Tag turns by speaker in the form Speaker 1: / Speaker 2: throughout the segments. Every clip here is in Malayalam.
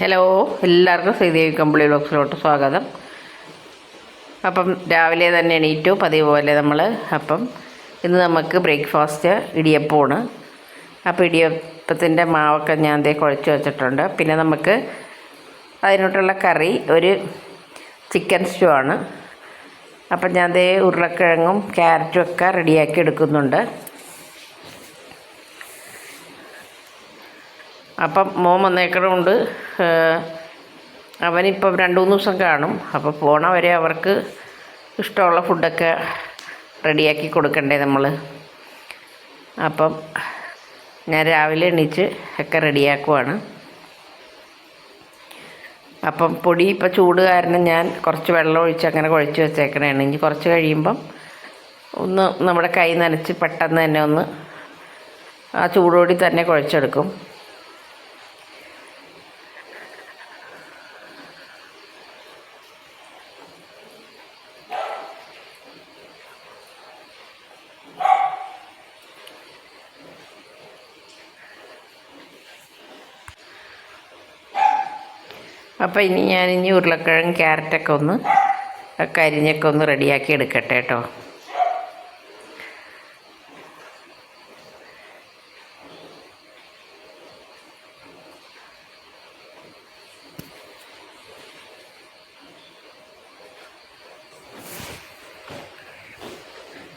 Speaker 1: ഹലോ, എല്ലാവർക്കും ശ്രീദേവി കമ്പിളി വ്ലോഗ്സിലോട്ട് സ്വാഗതം. അപ്പം രാവിലെ തന്നെ എണീറ്റു പതിവ് പോലെ നമ്മൾ. അപ്പം ഇന്ന് നമുക്ക് ബ്രേക്ക്ഫാസ്റ്റ് ഇടിയപ്പമാണ്. അപ്പോൾ ഇടിയപ്പത്തിൻ്റെ മാവൊക്കെ ഞാൻ കുഴച്ച് വെച്ചിട്ടുണ്ട്. പിന്നെ നമുക്ക് അതിനോട്ടുള്ള കറി ഒരു ചിക്കൻ സ്റ്റൂ ആണ്. അപ്പം ഞാൻ ഉരുളക്കിഴങ്ങും ക്യാരറ്റും ഒക്കെ റെഡിയാക്കി എടുക്കുന്നുണ്ട്. അപ്പം മോൻ വന്നേക്കണമുണ്ട്. അവനിപ്പം 2-3 ദിവസം കാണും. അപ്പോൾ പോണ വരെ അവർക്ക് ഇഷ്ടമുള്ള ഫുഡൊക്കെ റെഡിയാക്കി കൊടുക്കണ്ടേ നമ്മൾ. അപ്പം ഞാൻ രാവിലെ എണീച്ച് ഒക്കെ റെഡിയാക്കുവാണ്. അപ്പം പൊടി ഇപ്പോൾ ചൂട് കാരണം ഞാൻ കുറച്ച് വെള്ളം ഒഴിച്ച് അങ്ങനെ കുഴച്ച് വെച്ചേക്കണേണ്. ഇനി കുറച്ച് കഴിയുമ്പം ഒന്ന് നമ്മുടെ കൈ നനച്ച് പെട്ടെന്ന് തന്നെ ഒന്ന് ആ ചൂടോടി തന്നെ കുഴച്ചെടുക്കും. അപ്പോൾ ഞാനിനി ഉരുളക്കിഴങ്ങ് ക്യാരറ്റൊക്കെ ഒന്ന് അരിഞ്ഞൊക്കെ ഒന്ന് റെഡിയാക്കി എടുക്കട്ടെ കേട്ടോ.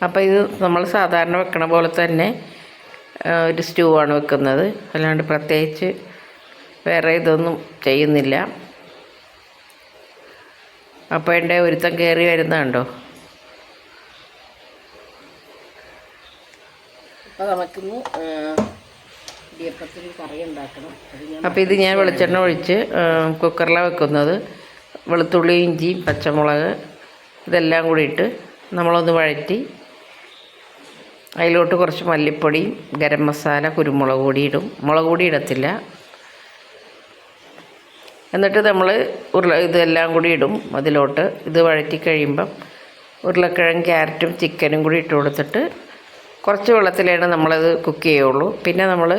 Speaker 1: അപ്പോൾ ഇത് നമ്മൾ സാധാരണ വെക്കണ പോലെ തന്നെ ഒരു സ്റ്റൂ ആണ് വെക്കുന്നത്. അല്ലാണ്ട് പ്രത്യേകിച്ച് വേറെ ഇതൊന്നും ചെയ്യുന്നില്ല. അപ്പോൾ എൻ്റെ ഒരുത്തം കയറി വരുന്നുണ്ടോ. അപ്പോൾ നമുക്കിന്ന് ഇടിയപ്പത്തിന് കറി ഉണ്ടാക്കണം. അപ്പോൾ ഇത് ഞാൻ വെളിച്ചെണ്ണ ഒഴിച്ച് കുക്കറിലാണ് വെക്കുന്നത്. വെളുത്തുള്ളി, ഇഞ്ചിയും പച്ചമുളക് ഇതെല്ലാം കൂടി ഇട്ട് നമ്മളൊന്ന് വഴറ്റി അതിലോട്ട് കുറച്ച് മല്ലിപ്പൊടിയും ഗരം മസാല, കുരുമുളക് പൊടി ഇടും. മുളക് പൊടി ഇടത്തില്ല. എന്നിട്ട് നമ്മൾ ഇതെല്ലാം കൂടി ഇടും അതിലോട്ട്. ഇത് വഴറ്റി കഴിയുമ്പം ഉരുളക്കിഴങ്ങ് ക്യാരറ്റും ചിക്കനും കൂടി ഇട്ട് കൊടുത്തിട്ട് കുറച്ച് വെള്ളത്തിലാണ് നമ്മളത് കുക്ക് ചെയ്യുള്ളൂ. പിന്നെ നമ്മൾ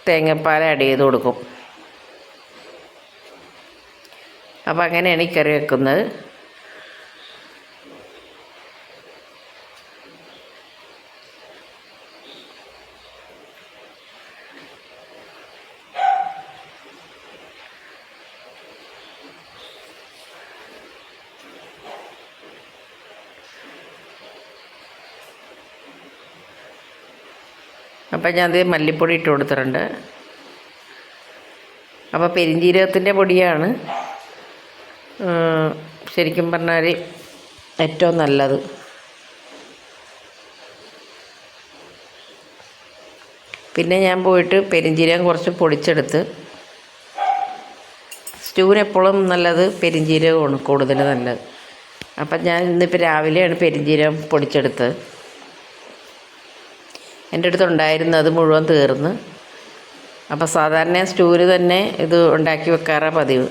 Speaker 1: തേങ്ങാപ്പാൽ ആഡ് ചെയ്ത് കൊടുക്കും. അപ്പോൾ അങ്ങനെയാണ് ഈ കറി വെക്കുന്നത്. അപ്പം ഞാൻ മല്ലിപ്പൊടി ഇട്ട് കൊടുത്തിട്ടുണ്ട്. അപ്പോൾ പെരിഞ്ജീരകത്തിൻ്റെ പൊടിയാണ് ശരിക്കും പറഞ്ഞാൽ ഏറ്റവും നല്ലത്. പിന്നെ ഞാൻ പോയിട്ട് പെരിഞ്ജീരകം കുറച്ച് പൊടിച്ചെടുത്ത്, സ്റ്റൂവിന് എപ്പോഴും നല്ലത് പെരിഞ്ജീരകമാണ് കൂടുതൽ നല്ലത്. അപ്പം ഞാൻ ഇന്നിപ്പോൾ രാവിലെയാണ് പെരിഞ്ജീരകം പൊടിച്ചെടുത്തത്. എൻ്റെ അടുത്തുണ്ടായിരുന്നു, അത് മുഴുവൻ തീർന്ന്. അപ്പോൾ സാധാരണ സ്റ്റൂവിൽ തന്നെ ഇത് ഉണ്ടാക്കി വെക്കാറാണ് പതിവ്.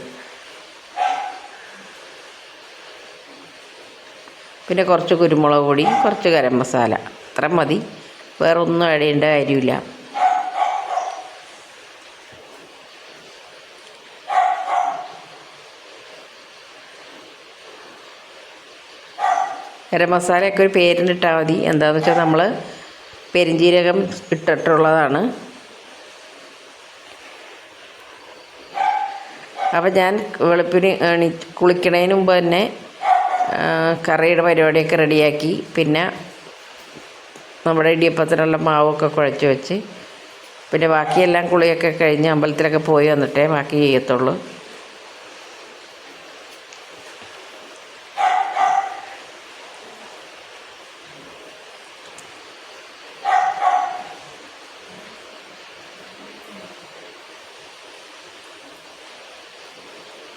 Speaker 1: പിന്നെ കുറച്ച് കുരുമുളക് പൊടി, കുറച്ച് ഗരം മസാല, അത്ര മതി. വേറെ ഒന്നും ആഡ് ചെയ്യേണ്ട കാര്യമില്ല. ഗരം മസാലയൊക്കെ ഒരു പേരിനിട്ടാൽ മതി. എന്താണെന്ന് വെച്ചാൽ നമ്മൾ പെരിഞ്ജീരകം ഇട്ടിട്ടുള്ളതാണ്. അപ്പോൾ ഞാൻ വെളുപ്പിന് കുളിക്കണതിന് മുമ്പ് തന്നെ കറിയുടെ പരിപാടിയൊക്കെ റെഡിയാക്കി. പിന്നെ നമ്മുടെ ഇടിയപ്പത്തിനുള്ള മാവൊക്കെ കുഴച്ച് വെച്ച്, പിന്നെ ബാക്കിയെല്ലാം കുളിയൊക്കെ കഴിഞ്ഞ് അമ്പലത്തിലൊക്കെ പോയി വന്നിട്ടേ ബാക്കി ചെയ്യത്തുള്ളൂ.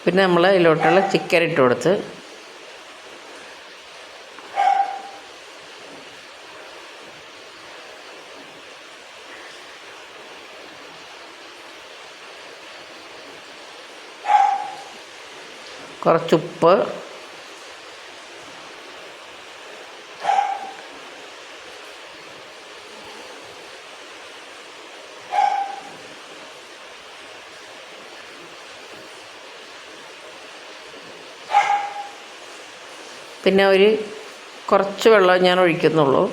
Speaker 1: പിന്നെ നമ്മൾ അതിലോട്ടുള്ള ചിക്കൻ ഇട്ട് കൊടുത്ത് കുറച്ചുപ്പ്, പിന്നെ ഒരു കുറച്ച് വെള്ളം ഞാൻ ഒഴിക്കുന്നുള്ളൂ.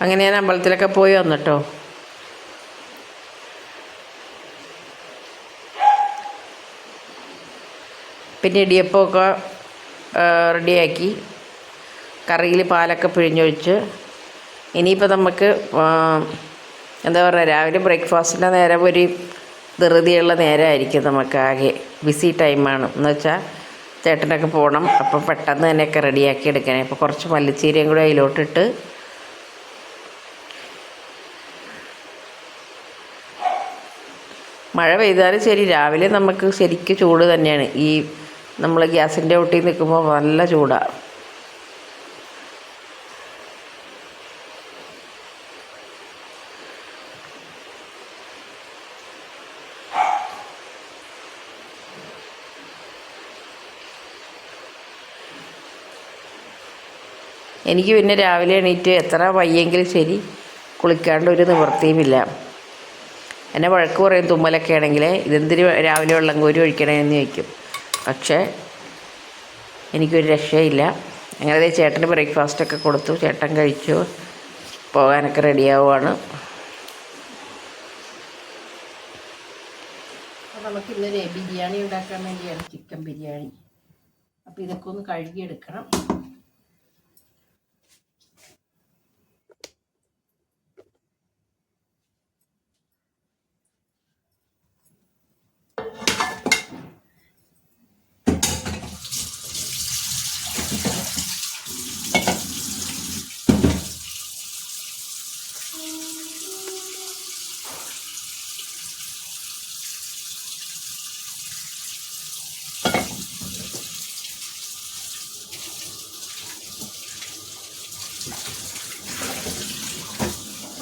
Speaker 1: അങ്ങനെ ഞാൻ അമ്പലത്തിലൊക്കെ പോയി വന്നിട്ടോ. പിന്നെ ഇടിയപ്പമൊക്കെ റെഡിയാക്കി കറിയിൽ പാലൊക്കെ പിഴിഞ്ഞൊഴിച്ച് ഇനിയിപ്പോൾ നമുക്ക് എന്താ പറയുക, രാവിലെ ബ്രേക്ക്ഫാസ്റ്റിൻ്റെ നേരം ഒരു ധൃതിയുള്ള നേരമായിരിക്കും. നമുക്ക് ആകെ ബിസി ടൈമാണ്. എന്ന് വെച്ചാൽ ചേട്ടനൊക്കെ പോകണം. അപ്പം പെട്ടെന്ന് തന്നെയൊക്കെ റെഡിയാക്കി എടുക്കണേ. അപ്പോൾ കുറച്ച് മല്ലിച്ചീരയും കൂടെ അതിലോട്ടിട്ട് മഴ പെയ്താലും ശരി, രാവിലെ നമുക്ക് ശരിക്കും ചൂട് തന്നെയാണ്. ഈ നമ്മൾ ഗ്യാസിൻ്റെ ഒട്ടി നിൽക്കുമ്പോൾ നല്ല ചൂടാണ്. എനിക്ക് പിന്നെ രാവിലെ എണീറ്റ് എത്ര വയ്യെങ്കിലും ശരി കുളിക്കാണ്ട് ഒരു നിവൃത്തിയുമില്ല. എന്നെ വഴക്ക് പറയും തുമ്മലൊക്കെ ആണെങ്കിൽ, ഇതെന്തിന് രാവിലെ വെള്ളം കോരി ഒഴിക്കണമെന്ന് ചോദിക്കും. പക്ഷേ എനിക്കൊരു രക്ഷയില്ല. അങ്ങനെ ചേട്ടന് ബ്രേക്ക്ഫാസ്റ്റൊക്കെ കൊടുത്തു. ചേട്ടൻ കഴിച്ചു, പോകാനൊക്കെ റെഡിയാവുകയാണ്. അപ്പോൾ നമുക്കിന്നൊരു ബിരിയാണി ഉണ്ടാക്കാൻ വേണ്ടിയാണ്, ചിക്കൻ ബിരിയാണി. അപ്പോൾ ഇതൊക്കെ ഒന്ന് കഴുകിയെടുക്കണം.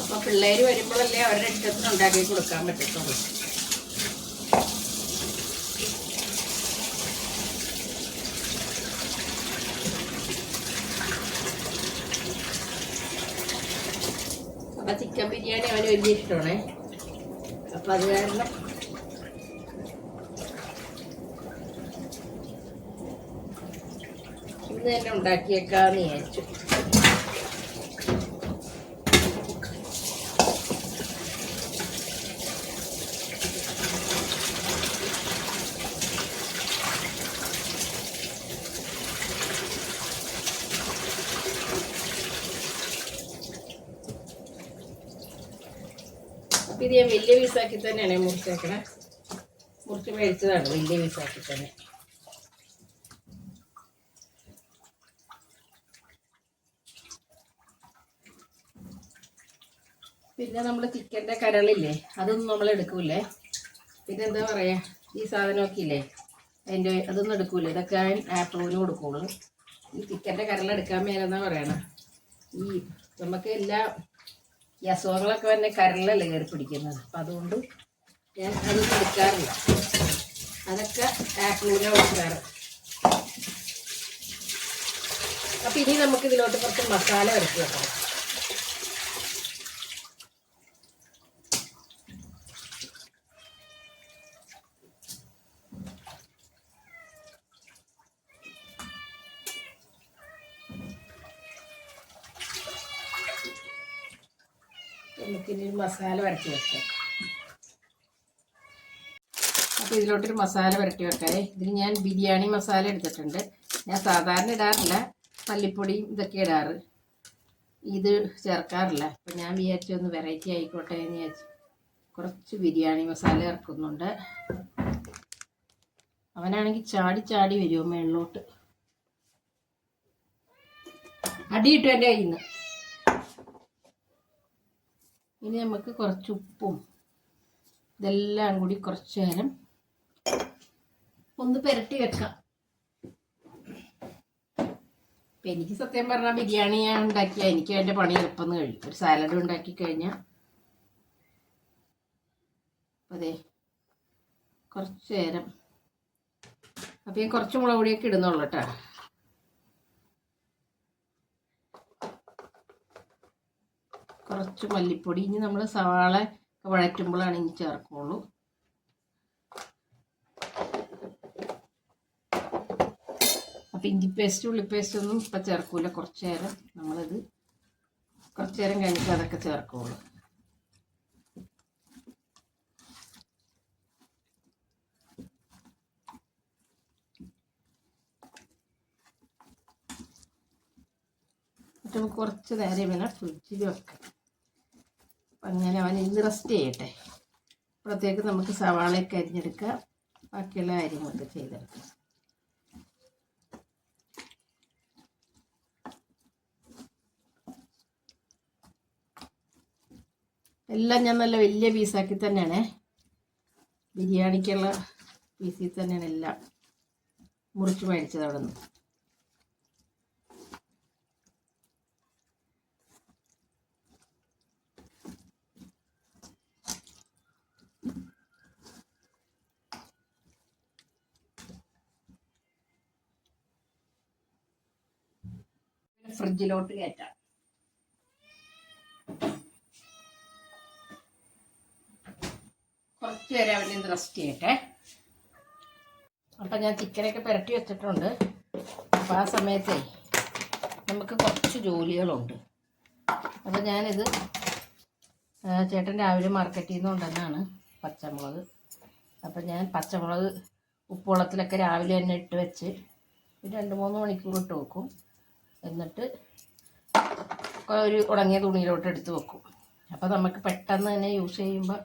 Speaker 1: അപ്പോൾ പിള്ളേർ വരുമ്പോഴല്ലേ അവരുടെ ഇഷ്ടത്തിന് ഉണ്ടാക്കി കൊടുക്കാൻ പറ്റത്തുള്ളൂ. അപ്പം ചിക്കൻ ബിരിയാണി അവന് വലിയ ഇഷ്ടമാണേ. അപ്പം അത് കാരണം ഇന്ന് തന്നെ ഉണ്ടാക്കിയേക്കാന്ന് വിചാരിച്ചു. അപ്പം ഇത് ഞാൻ വലിയ പീസാക്കി തന്നെയാണ് മുറിച്ചേക്കണേ. മുറിച്ച് മേടിച്ചതാണ് വലിയ പീസാക്കി തന്നെ. പിന്നെ നമ്മൾ ചിക്കൻ്റെ കരളില്ലേ, അതൊന്നും നമ്മൾ എടുക്കൂലേ. പിന്നെ എന്താ പറയുക, ഈ സാധനമൊക്കെ ഇല്ലേ അതിൻ്റെ, അതൊന്നും എടുക്കൂലേ. ഇതൊക്കെ ആപ്പിളിന് കൊടുക്കുള്ളൂ. ഈ ചിക്കൻ്റെ കരളെടുക്കാൻ മേലെന്നാ പറയണം. ഈ നമുക്ക് എല്ലാ ഈ അസുഖങ്ങളൊക്കെ തന്നെ കരളിലല്ലേ കയറി പിടിക്കുന്നത്. അപ്പം അതുകൊണ്ട് ഞാൻ അതൊന്നും എടുക്കാറില്ല. അതൊക്കെ ആപ്പിളിനെ കൊടുക്കാറ്. അപ്പം ഇനി നമുക്ക് ഇതിലോട്ട് കുറച്ച് മസാല വരച്ച് വെക്കണം. നമുക്കിനി മസാല വരട്ടി വെക്കാം. അപ്പോൾ ഇതിലോട്ടൊരു മസാല വരട്ടി വെക്കാം. ഇതിന് ഞാൻ ബിരിയാണി മസാല എടുത്തിട്ടുണ്ട്. ഞാൻ സാധാരണ ഇടാറില്ല, മല്ലിപ്പൊടിയും ഇതൊക്കെ ഇടാറ്, ഇത് ചേർക്കാറില്ല. അപ്പം ഞാൻ വിചാരിച്ചു ഒന്ന് വെറൈറ്റി ആയിക്കോട്ടെ എന്ന് വിചാരിച്ചു കുറച്ച് ബിരിയാണി മസാല ഇറക്കുന്നുണ്ട്. അവനാണെങ്കിൽ ചാടി ചാടി വരുമോ മേളിലോട്ട്. അടിയിട്ടു എൻ്റെ കയ്യിൽ നിന്ന്. ഇനി നമുക്ക് കുറച്ച് ഉപ്പും ഇതെല്ലാം കൂടി കുറച്ച് നേരം ഒന്ന് പുരട്ടി വെക്കാം. അപ്പം എനിക്ക് സത്യം പറഞ്ഞാൽ ബിരിയാണി ഞാൻ ഉണ്ടാക്കിയാൽ എനിക്ക് അതിൻ്റെ പണി എളുപ്പം കഴിയും. ഒരു സാലഡ് ഉണ്ടാക്കി കഴിഞ്ഞാൽ അതെ കുറച്ച് നേരം. അപ്പം ഞാൻ കുറച്ച് മുളക് പൊടിയൊക്കെ ഇടുന്നുള്ളൂ കേട്ടോ. കുറച്ച് മല്ലിപ്പൊടി. ഇനി നമ്മൾ സവാള വഴറ്റുമ്പോഴാണ് ഇനി ചേർക്കുള്ളൂ. അപ്പം ഇഞ്ചി പേസ്റ്റ് ഉള്ളി പേസ്റ്റ് ഒന്നും ഇപ്പം ചേർക്കൂല. കുറച്ച് നേരം നമ്മളിത് കുറച്ച് നേരം കഴിഞ്ഞിട്ട് അതൊക്കെ ചേർക്കുള്ളൂ. എന്നിട്ട് നമുക്ക് കുറച്ച് നേരം ഇവനെ ഫ്രിഡ്ജിൽ വെക്കാം. അപ്പം അങ്ങനെ അവൻ ഇന്ന് റെസ്റ്റ് ചെയ്യട്ടെ. അപ്പോഴത്തേക്ക് നമുക്ക് സവാളയൊക്കെ അരിഞ്ഞെടുക്കാം, ബാക്കിയുള്ള കാര്യങ്ങളൊക്കെ ചെയ്തെടുക്കാം. എല്ലാം ഞാൻ നല്ല വലിയ പീസാക്കി തന്നെയാണ്, ബിരിയാണിക്കുള്ള പീസിൽ തന്നെയാണ് എല്ലാം മുറിച്ച് മേടിച്ചത് അവിടെ നിന്ന്. ഫ്രിഡ്ജിലോട്ട് കയറ്റാം. കുറച്ച് നേരം അവൻ്റെ റെസ്റ്റ് ചെയ്യട്ടെ. അപ്പം ഞാൻ ചിക്കനൊക്കെ പുരട്ടി വെച്ചിട്ടുണ്ട്. അപ്പോൾ ആ സമയത്തേ നമുക്ക് കുറച്ച് ജോലികളുണ്ട്. അപ്പോൾ ഞാനിത് ചേട്ടൻ രാവിലെ മാർക്കറ്റിൽ നിന്ന് കൊണ്ടുവന്നാണ് പച്ചമുളക്. അപ്പം ഞാൻ പച്ചമുളക് ഉപ്പുവെള്ളത്തിലൊക്കെ രാവിലെ തന്നെ ഇട്ട് വെച്ച് 2-3 മണിക്കൂർ ഇട്ട് വെക്കും. എന്നിട്ട് ഒരു ഉണങ്ങിയ തുണിയിലോട്ട് എടുത്ത് വെക്കും. അപ്പോൾ നമുക്ക് പെട്ടെന്ന് തന്നെ യൂസ് ചെയ്യുമ്പോൾ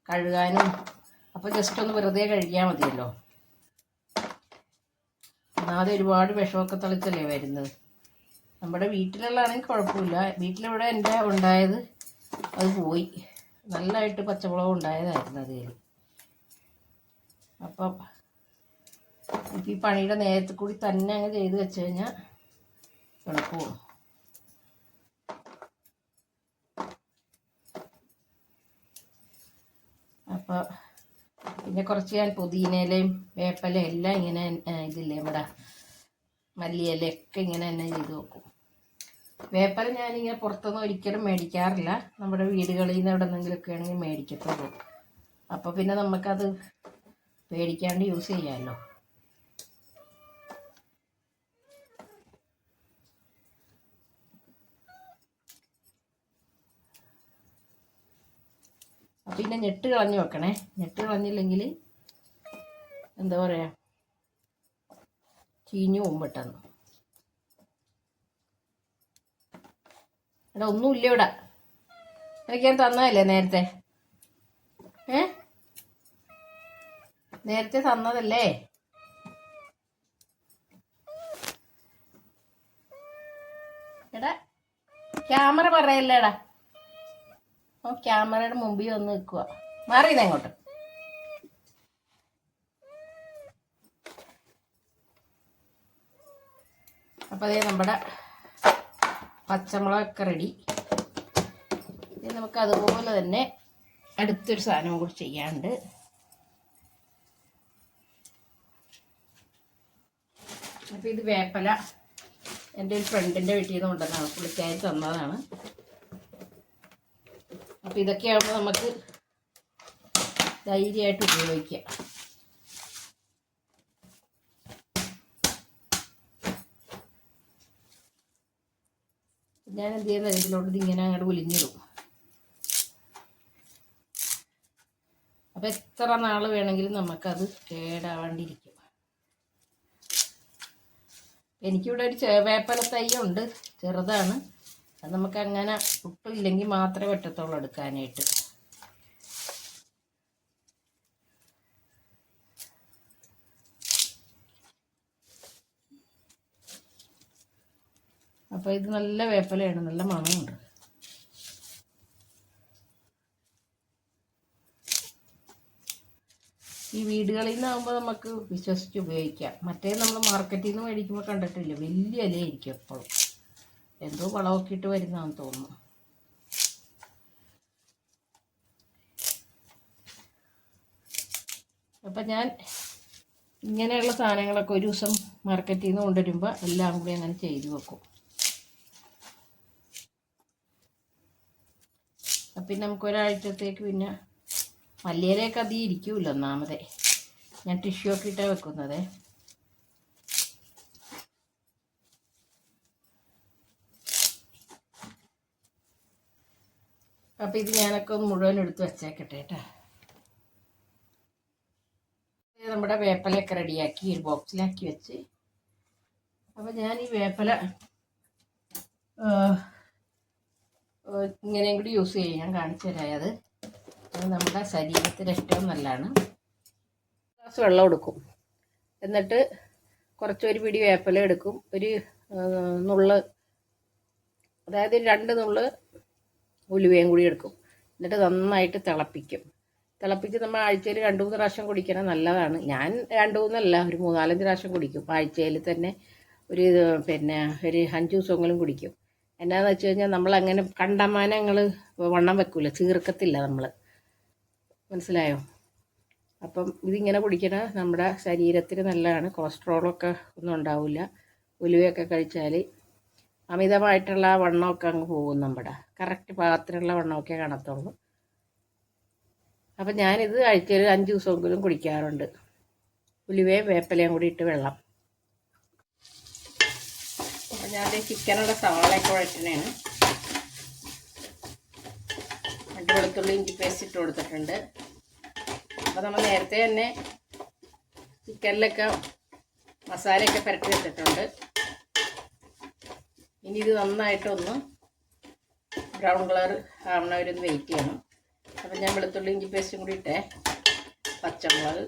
Speaker 1: കഴുകാനും, അപ്പോൾ ജസ്റ്റ് ഒന്ന് വെറുതെ കഴുകിയാൽ മതിയല്ലോ. ഒന്നാമത് ഒരുപാട് വിഷമൊക്കെ തളിച്ചല്ലേ വരുന്നത്. നമ്മുടെ വീട്ടിലുള്ളതാണെങ്കിൽ കുഴപ്പമില്ല. വീട്ടിലിവിടെ എൻ്റെ ഉണ്ടായത് അത് പോയി. നല്ലതായിട്ട് പച്ചമുളക് ഉണ്ടായതായിരുന്നു അതിൽ. അപ്പം ഇപ്പം ഈ പണിയുടെ നേരത്തെ കൂടി തന്നെ അങ്ങ് ചെയ്ത് വെച്ച് കഴിഞ്ഞാൽ എളുപ്പമാണ്. അപ്പോൾ പിന്നെ കുറച്ച് ഞാൻ പുതിനയിലയും വേപ്പിലയും എല്ലാം ഇങ്ങനെ ഇതില്ലേ ഇവിടെ മല്ലിയിലയൊക്കെ ഇങ്ങനെ തന്നെ ചെയ്ത് വെക്കും. വേപ്പില ഞാനിങ്ങനെ പുറത്തൊന്നും ഒരിക്കലും മേടിക്കാറില്ല. നമ്മുടെ വീടുകളിൽ നിന്ന് എവിടെ നിന്നെങ്കിലുമൊക്കെ ആണെങ്കിൽ മേടിക്കത്തുള്ളൂ. അപ്പോൾ പിന്നെ നമുക്കത് പേടിക്കാണ്ട് യൂസ് ചെയ്യാമല്ലോ. പിന്നെ ഞെട്ട് കളഞ്ഞ് വെക്കണേ. ഞെട്ട് കളഞ്ഞില്ലെങ്കിൽ എന്താ പറയുക, ചീഞ്ഞു പോകും പെട്ടെന്ന്. എടാ ഒന്നുമില്ല ഇവിടെ, എനിക്ക് ഞാൻ തന്നതല്ലേ നേരത്തെ. നേരത്തെ തന്നതല്ലേ. എടാ ക്യാമറ പറയല്ലേടാ. ക്യാമറയുടെ മുമ്പിൽ വന്ന് നിൽക്കുക. മാറിയത് അങ്ങോട്ട്. അപ്പോൾ അതേ നമ്മുടെ പച്ചമുളകൊക്കെ റെഡി. ഇനി നമുക്ക് അതുപോലെ തന്നെ അടുത്തൊരു സാധനം കൂടി ചെയ്യാണ്ട്. അപ്പോൾ ഇത് വേപ്പില എൻ്റെ ഒരു ഫ്രണ്ടിൻ്റെ വീട്ടിൽ നിന്ന് കൊണ്ടുവന്നതാണ്, പുള്ളിക്കാരി തന്നതാണ്. അപ്പോൾ ഇതൊക്കെ ആകുമ്പോൾ നമുക്ക് ധൈര്യമായിട്ട് ഉപയോഗിക്കാം. ഞാൻ എന്ത് ചെയ്യുന്നത്, ഇതിലോട്ട് ഇങ്ങനെ അങ്ങോട്ട് ഒലിഞ്ഞിടും. അപ്പോൾ എത്ര നാൾ വേണമെങ്കിലും നമുക്കത് കേടാവാണ്ടിരിക്കും. എനിക്കിവിടെ ഒരു വേപ്പില തൈയുണ്ട്, ചെറുതാണ്. അത് നമുക്ക് അങ്ങനെ ഒട്ടുമില്ലെങ്കിൽ മാത്രമേ പറ്റത്തുള്ളൂ എടുക്കാനായിട്ട്. അപ്പോൾ ഇത് നല്ല വേപ്പിലയാണ്, നല്ല മണമുണ്ട്. ഈ വീടുകളിൽ നിന്നാകുമ്പോൾ നമുക്ക് വിശ്വസിച്ച് ഉപയോഗിക്കാം. മറ്റേ നമ്മൾ മാർക്കറ്റിൽ നിന്ന് മേടിക്കുമ്പോൾ കണ്ടിട്ടില്ല, വലിയ ഇലയായിരിക്കും എപ്പോഴും. എന്തോ വളമൊക്കെ ഇട്ട് വരുന്നതാണെന്ന് തോന്നുന്നു. അപ്പം ഞാൻ ഇങ്ങനെയുള്ള സാധനങ്ങളൊക്കെ ഒരു ദിവസം മാർക്കറ്റിൽ നിന്ന് കൊണ്ടുവരുമ്പോൾ എല്ലാം കൂടി അങ്ങനെ ചെയ്തു വെക്കും. പിന്നെ നമുക്ക് ഒരാഴ്ചത്തേക്ക് പിന്നെ മല്ലിയിലയൊക്കെ അധികം ഇരിക്കൂല. ഒന്നാമതേ ഞാൻ ടിഷ്യൂ ഒക്കെ ഇട്ടാണ് വെക്കുന്നത്. അപ്പം ഇത് ഞാനൊക്കെ ഒന്ന് മുഴുവൻ എടുത്ത് വെച്ചേക്കട്ടെ കേട്ടോ. നമ്മുടെ വേപ്പിലയൊക്കെ റെഡിയാക്കി ഒരു ബോക്സിലാക്കി വെച്ച്. അപ്പം ഞാൻ ഈ വേപ്പില ഇങ്ങനെയും കൂടി യൂസ് ചെയ്യും. ഞാൻ കാണിച്ചു തരാം. അത് നമ്മുടെ ശരീരത്തിന് ഏറ്റവും നല്ലതാണ്. ഗ്ലാസ് വെള്ളം എടുക്കും, എന്നിട്ട് കുറച്ചൊരു പിടി വേപ്പില എടുക്കും, ഒരു നുള്ള്, അതായത് 2 നുള്ള് ഉലുവയും കൂടി എടുക്കും. എന്നിട്ട് നന്നായിട്ട് തിളപ്പിച്ച് നമ്മൾ ആഴ്ചയിൽ 2-3 പ്രാവശ്യം കുടിക്കണം, നല്ലതാണ്. ഞാൻ 2-3 അല്ല, ഒരു 3-4 പ്രാവശ്യം കുടിക്കും ആഴ്ചയിൽ തന്നെ. ഒരു 5 ദിവസമെങ്കിലും കുടിക്കും. എന്നാന്ന് വെച്ച് കഴിഞ്ഞാൽ നമ്മളങ്ങനെ കണ്ടമാനങ്ങൾ വണ്ണം വെക്കൂല, ചീർക്കത്തില്ല നമ്മൾ, മനസ്സിലായോ? അപ്പം ഇതിങ്ങനെ കുടിക്കണ നമ്മുടെ ശരീരത്തിന് നല്ലതാണ്. കൊളസ്ട്രോളൊക്കെ ഒന്നും ഉണ്ടാവില്ല. ഉലുവയൊക്കെ കഴിച്ചാൽ അമിതമായിട്ടുള്ള ആ വണ്ണമൊക്കെ അങ്ങ് പോകും. നമ്മുടെ കറക്റ്റ് പാകത്തിനുള്ള വണ്ണമൊക്കെ കാണത്തുള്ളൂ. അപ്പം ഞാനിത് ആഴ്ചയിൽ 5 ദിവസമെങ്കിലും കുടിക്കാറുണ്ട്. ഉലുവയും വേപ്പിലയും കൂടി ഇട്ട് വെള്ളം. അപ്പം ഞാൻ ചിക്കനുള്ള സവാളയൊക്കെ വഴറ്റണേണ്. എന്നിട്ട് വെളുത്തുള്ളി ഇഞ്ചി പേസ്റ്റ് ഇട്ട് കൊടുത്തിട്ടുണ്ട്. അപ്പോൾ നമ്മൾ നേരത്തെ തന്നെ ചിക്കനിലൊക്കെ മസാലയൊക്കെ പുരട്ടി വെച്ചിട്ടുണ്ട്. ഇനി ഇത് നന്നായിട്ടൊന്ന് ബ്രൗൺ കളർ ആവണവരൊന്ന് വെയിറ്റ് ചെയ്യണം. അപ്പം ഞാൻ വെളുത്തുള്ളി ഇഞ്ചി പേസ്റ്റും കൂടി ഇട്ടേ, പച്ചമുളക്,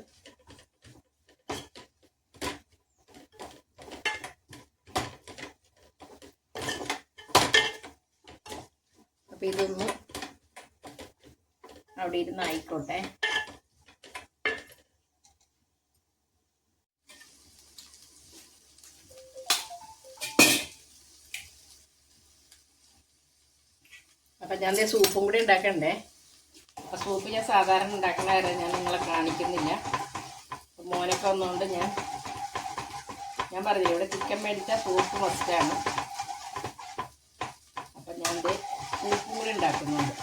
Speaker 1: അപ്പം ഇതൊന്ന് അവിടെ ഇരുന്ന് ആയിക്കോട്ടെ. അപ്പം ഞാൻ സൂപ്പും കൂടി ഉണ്ടാക്കണ്ടേ. അപ്പം സൂപ്പ് ഞാൻ സാധാരണ ഉണ്ടാക്കുന്ന കാര്യം ഞാൻ നിങ്ങളെ കാണിക്കുന്നില്ല. മോനൊക്കെ വന്നുകൊണ്ട് ഞാൻ പറഞ്ഞില്ല, ഇവിടെ ചിക്കൻ മേടിച്ചാൽ സൂപ്പ് മസ്റ്റാണ്. അപ്പം ഞാൻ സൂപ്പും കൂടി ഉണ്ടാക്കുന്നുണ്ട്.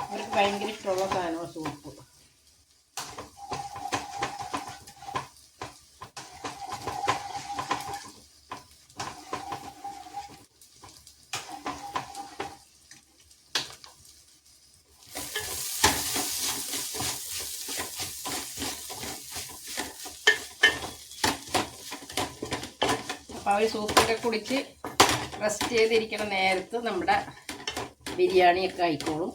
Speaker 1: അവർക്ക് ഭയങ്കര ഇഷ്ടമുള്ള സാധനമാണ് സൂപ്പ്. അപ്പോൾ അവർ സൂപ്പൊക്കെ കുടിച്ച് റെസ്റ്റ് ചെയ്തിരിക്കുന്ന നേരത്ത് നമ്മുടെ ബിരിയാണിയൊക്കെ ആയിക്കോളും.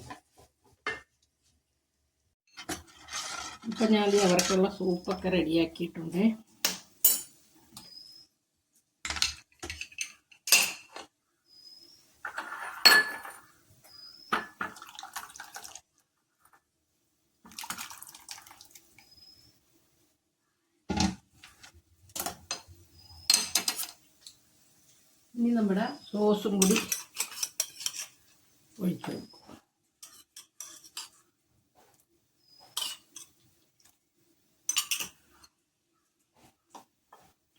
Speaker 1: ഇപ്പം ഞാൻ അവർക്കുള്ള സൂപ്പൊക്കെ റെഡിയാക്കിയിട്ടുണ്ട്. ഇനി നമ്മുടെ സോസും കൂടി ഒഴിച്ചു കൊടുക്കും.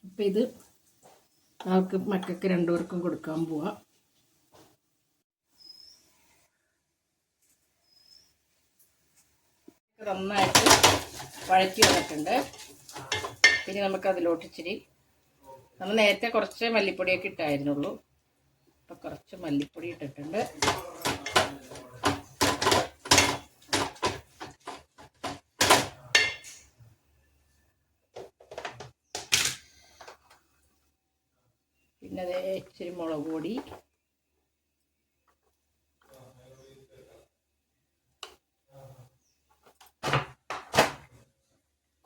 Speaker 1: അപ്പം ഇത് നമുക്ക് മക്കൾക്ക് 2 പേർക്കും കൊടുക്കാൻ പോവാം. നന്നായിട്ട് വഴറ്റി വന്നിട്ടുണ്ട്. പിന്നെ നമുക്ക് അതിലോട്ട് ഇച്ചിരി, നമ്മൾ നേരത്തെ കുറച്ച് മല്ലിപ്പൊടിയൊക്കെ ഇട്ടായിരുന്നുള്ളൂ, അപ്പം കുറച്ച് മല്ലിപ്പൊടി ഇട്ടിട്ടുണ്ട്. പിന്നെ അതേ ഇച്ചിരി മുളക് പൊടി,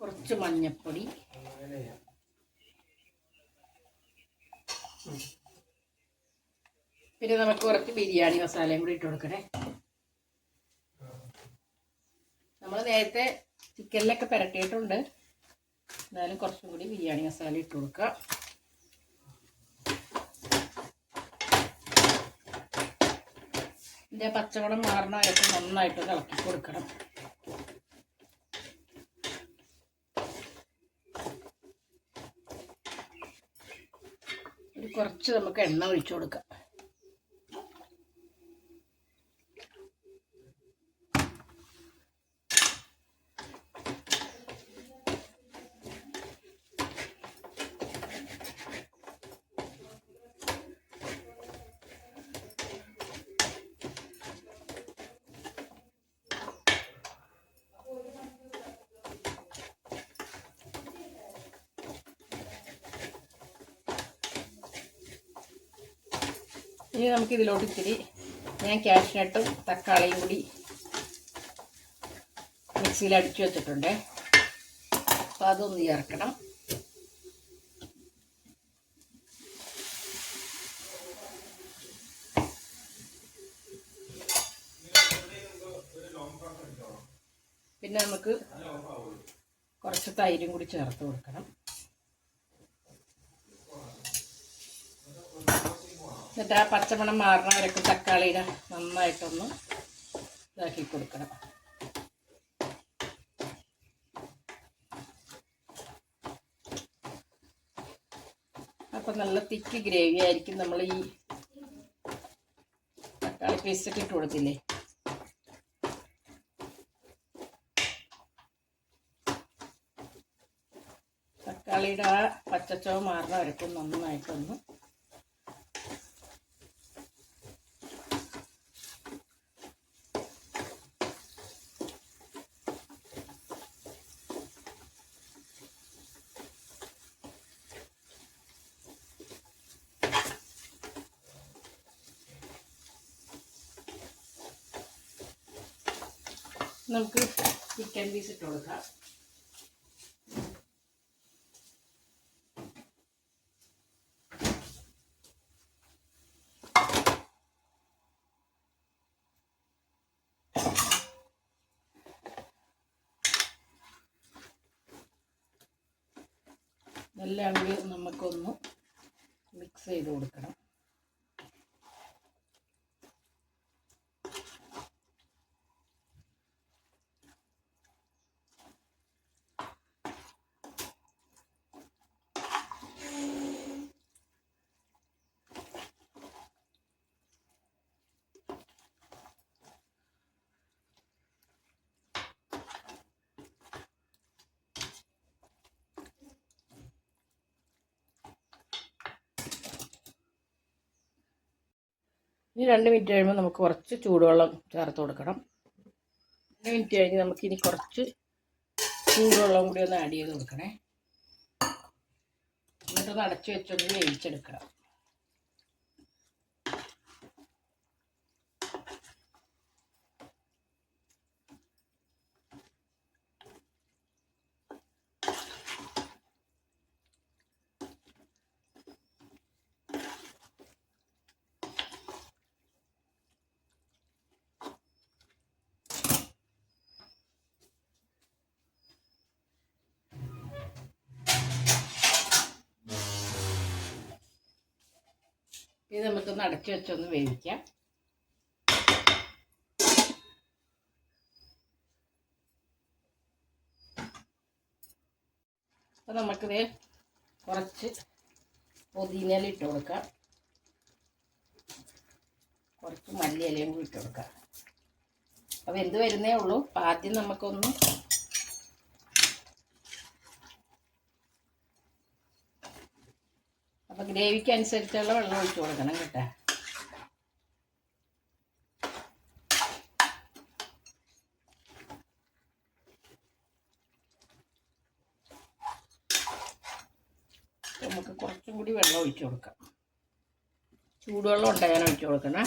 Speaker 1: കുറച്ച് മഞ്ഞൾപ്പൊടി, പിന്നെ നമുക്ക് കുറച്ച് ബിരിയാണി മസാലയും കൂടി ഇട്ട് കൊടുക്കണേ. നമ്മൾ നേരത്തെ ചിക്കനിലൊക്കെ പുരട്ടിയിട്ടുണ്ട്, എന്നാലും കുറച്ചും കൂടി ബിരിയാണി മസാല ഇട്ട് കൊടുക്കുക. ഇതിൻ്റെ പച്ചമണം മാറണ വരെ നന്നായിട്ട് ഇളക്കി കൊടുക്കണം. കുറച്ച് നമുക്ക് എണ്ണ ഒഴിച്ചു കൊടുക്കാം. ഇനി നമുക്ക് ഇതിലോട്ട് ഇത്തിരി ഞാൻ കാഷ്നട്ടും തക്കാളിയും കൂടി മിക്സിയിൽ അടിച്ചു വെച്ചിട്ടുണ്ട്. അപ്പോൾ അതൊന്ന് ചേർക്കണം. പിന്നെ നമുക്ക് കുറച്ച് തൈരും കൂടി ചേർത്ത് കൊടുക്കണം. എന്നിട്ട് ആ പച്ചമണം മാറണ വരയ്ക്ക് തക്കാളിയുടെ നന്നായിട്ടൊന്ന് ഇതാക്കി കൊടുക്കണം. അപ്പം നല്ല തിക്ക് ഗ്രേവി ആയിരിക്കും. നമ്മൾ ഈ തക്കാളി പേസ്റ്റൊക്കെ ഇട്ട് കൊടുത്തില്ലേ, തക്കാളിയുടെ ആ പച്ചച്ചവ മാറണ വരയ്ക്കും നന്നായിട്ടൊന്ന് നമുക്ക് ചിക്കൻ പീസ് ഇട്ട് കൊടുക്കാം. എല്ലാം കൂടി നമുക്കൊന്ന് മിക്സ് ചെയ്ത് കൊടുക്കണം. ഇനി 2 മിനിറ്റ് കഴിയുമ്പോൾ നമുക്ക് കുറച്ച് ചൂടുവെള്ളം ചേർത്ത് കൊടുക്കണം. 2 മിനിറ്റ് കഴിഞ്ഞ് നമുക്കിനി കുറച്ച് ചൂടുവെള്ളം കൂടി ഒന്ന് ആഡ് ചെയ്ത് കൊടുക്കണേ. എന്നിട്ടൊന്ന് അടച്ചു വെച്ചൊന്ന് വേവിച്ചെടുക്കണം. ഇത് നമുക്കൊന്ന് അടച്ചു വെച്ചൊന്ന് വേവിക്കാം. അപ്പോൾ നമുക്കിത് കുറച്ച് പുതിനയില ഇട്ട് കൊടുക്കാം, കുറച്ച് മല്ലിയിലയും കൂടി ഇട്ട് കൊടുക്കാം. അപ്പോൾ എന്ത് വരുന്നേ ഉള്ളൂ. അപ്പോൾ ആദ്യം നമുക്കൊന്ന് അപ്പോൾ ഗ്രേവിക്ക് അനുസരിച്ചുള്ള വെള്ളം ഒഴിച്ച് കൊടുക്കണം കേട്ടോ. നമുക്ക് കുറച്ചും കൂടി വെള്ളം ഒഴിച്ച് കൊടുക്കാം. ചൂടുവെള്ളം ഉണ്ടാകാൻ ഒഴിച്ച് കൊടുക്കണം.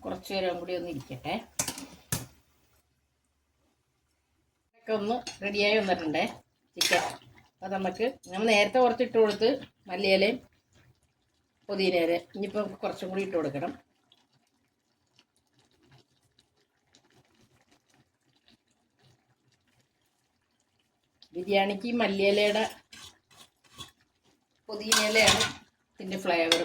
Speaker 1: കുറച്ച് നേരം കൂടി ഒന്ന് ഇരിക്കട്ടെ. ഒക്കെ ഒന്ന് റെഡിയായി വന്നിട്ടുണ്ടേ ചിക്കൻ. അപ്പോൾ നമുക്ക് നമ്മൾ നേരത്തെ കുറച്ചിട്ട് കൊടുത്ത് മല്ലിയിലയും പുതിനയില, ഇനിയിപ്പോൾ കുറച്ചും കൂടി ഇട്ട് കൊടുക്കണം. ബിരിയാണിക്ക് മല്ലിയിലയുടെ പുതിനയിലയാണ് ഇതിൻ്റെ ഫ്ലേവർ.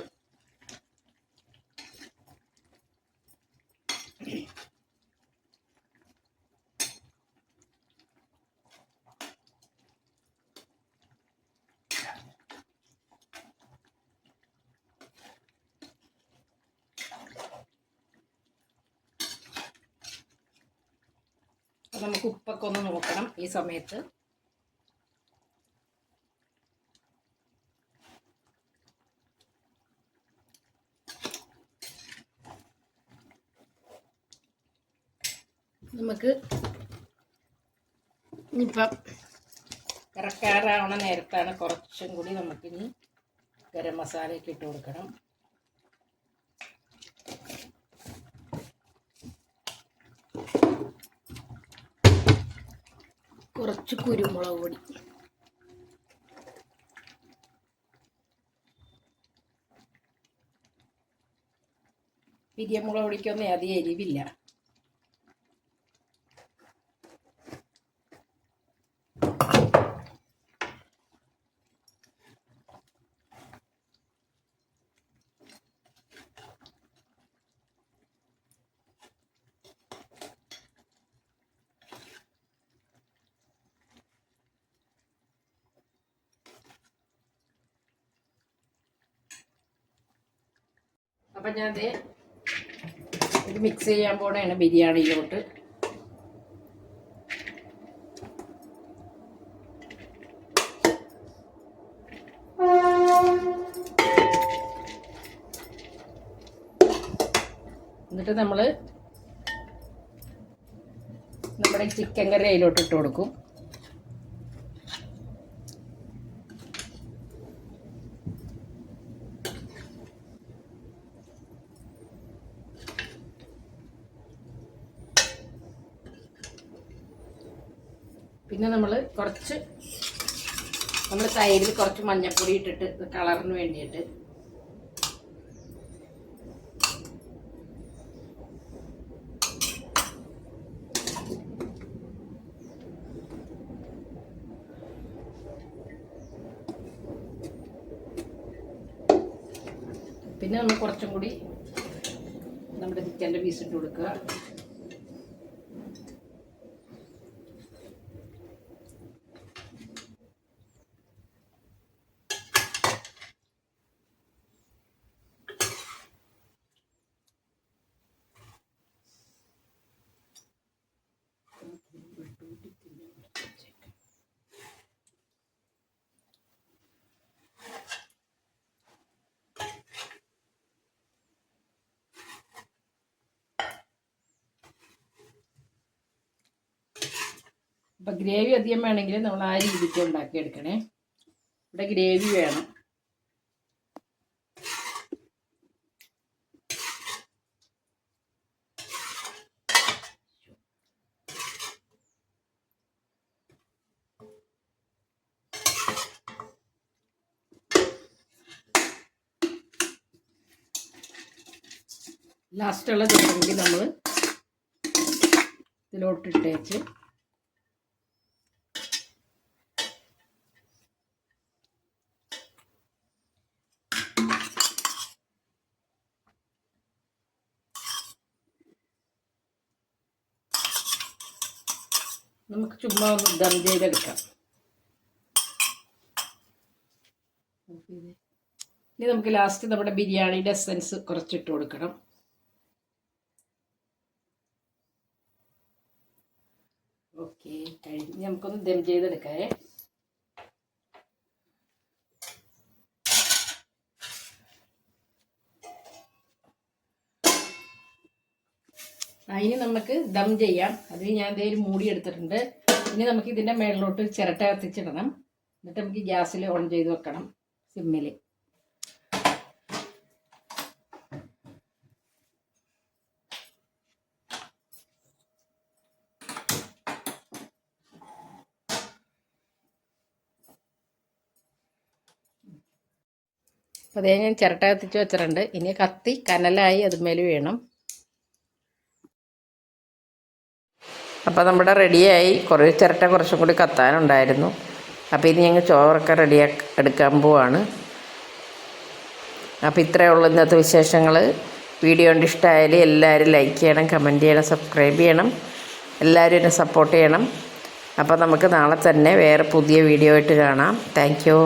Speaker 1: നമുക്ക് ഉപ്പൊക്കെ ഒന്ന് നോക്കണം ഈ സമയത്ത്. നമുക്ക് ഇനിയിപ്പം ഇറക്കാറാവണ നേരത്താണ് കുറച്ചും കൂടി നമുക്കിനി ഗരം മസാലയൊക്കെ ഇട്ട് കൊടുക്കണം. കുറച്ച് കുരുമുളക് പൊടി, പിരിയമുളക് പൊടിക്കൊന്നും അധികം എരിവില്ല. അപ്പം ഞാൻ ഇത് മിക്സ് ചെയ്യാൻ പോണേണ് ബിരിയാണിയിലോട്ട്. എന്നിട്ട് നമ്മൾ നമ്മുടെ ചിക്കൻ കറി അതിലോട്ട് ഇട്ട് കൊടുക്കും. പിന്നെ നമ്മൾ തൈരിൽ കുറച്ച് മഞ്ഞൾപ്പൊടി ഇട്ടിട്ട് കളറിന് വേണ്ടിയിട്ട് പിന്നെ നമ്മൾ കുറച്ചും കൂടി നമ്മുടെ ചിക്കൻ്റെ പീസ് ഇട്ട് കൊടുക്കുക. അപ്പം ഗ്രേവി അധികം വേണമെങ്കിൽ നമ്മൾ ആ രീതിക്ക് ഉണ്ടാക്കിയെടുക്കണേ. ഇവിടെ ഗ്രേവി വേണം. ലാസ്റ്റുള്ള ചിക്കനെങ്കിൽ നമ്മൾ ഇതിലോട്ടിട്ടേച്ച് നമുക്ക് ചുമ്മാ ഒന്ന് ദം ചെയ്തെടുക്കാം. ഇനി നമുക്ക് ലാസ്റ്റ് നമ്മുടെ ബിരിയാണിയുടെ എസൻസ് കുറച്ചിട്ട് കൊടുക്കണം. ഓക്കെ, കഴിഞ്ഞ് നമുക്കൊന്ന് ദം ചെയ്തെടുക്കാം. അതിന് നമുക്ക് ദം ചെയ്യാം. അതിന് ഞാൻ ഒരു മൂടി എടുത്തിട്ടുണ്ട്. ഇനി നമുക്ക് ഇതിൻ്റെ മേളിലോട്ട് ചിരട്ട കത്തിച്ചിടണം. എന്നിട്ട് നമുക്ക് ഗ്യാസിൽ ഓൺ ചെയ്ത് വെക്കണം സിമ്മിൽ. അപ്പോൾ അതേ ഞാൻ ചിരട്ട കത്തിച്ച് വെച്ചിട്ടുണ്ട്. ഇനി കത്തി കനലായി അതുമേൽ വേണം. അപ്പോൾ നമ്മുടെ റെഡിയായി. ചിരട്ട കുറച്ചും കൂടി കത്താനുണ്ടായിരുന്നു. അപ്പോൾ ഇനി ഞങ്ങൾ ചോറൊക്കെ റെഡിയാക്കി എടുക്കാൻ പോവാണ്. അപ്പോൾ ഇത്രയേ ഉള്ളൂ ഇന്നത്തെ വിശേഷങ്ങൾ. വീഡിയോ കൊണ്ട് ഇഷ്ടമായാൽ എല്ലാവരും ലൈക്ക് ചെയ്യണം, കമൻറ്റ് ചെയ്യണം, സബ്സ്ക്രൈബ് ചെയ്യണം. എല്ലാവരും എന്നെ സപ്പോർട്ട് ചെയ്യണം. അപ്പോൾ നമുക്ക് നാളെ തന്നെ വേറെ പുതിയ വീഡിയോ ആയിട്ട് കാണാം. Thank you.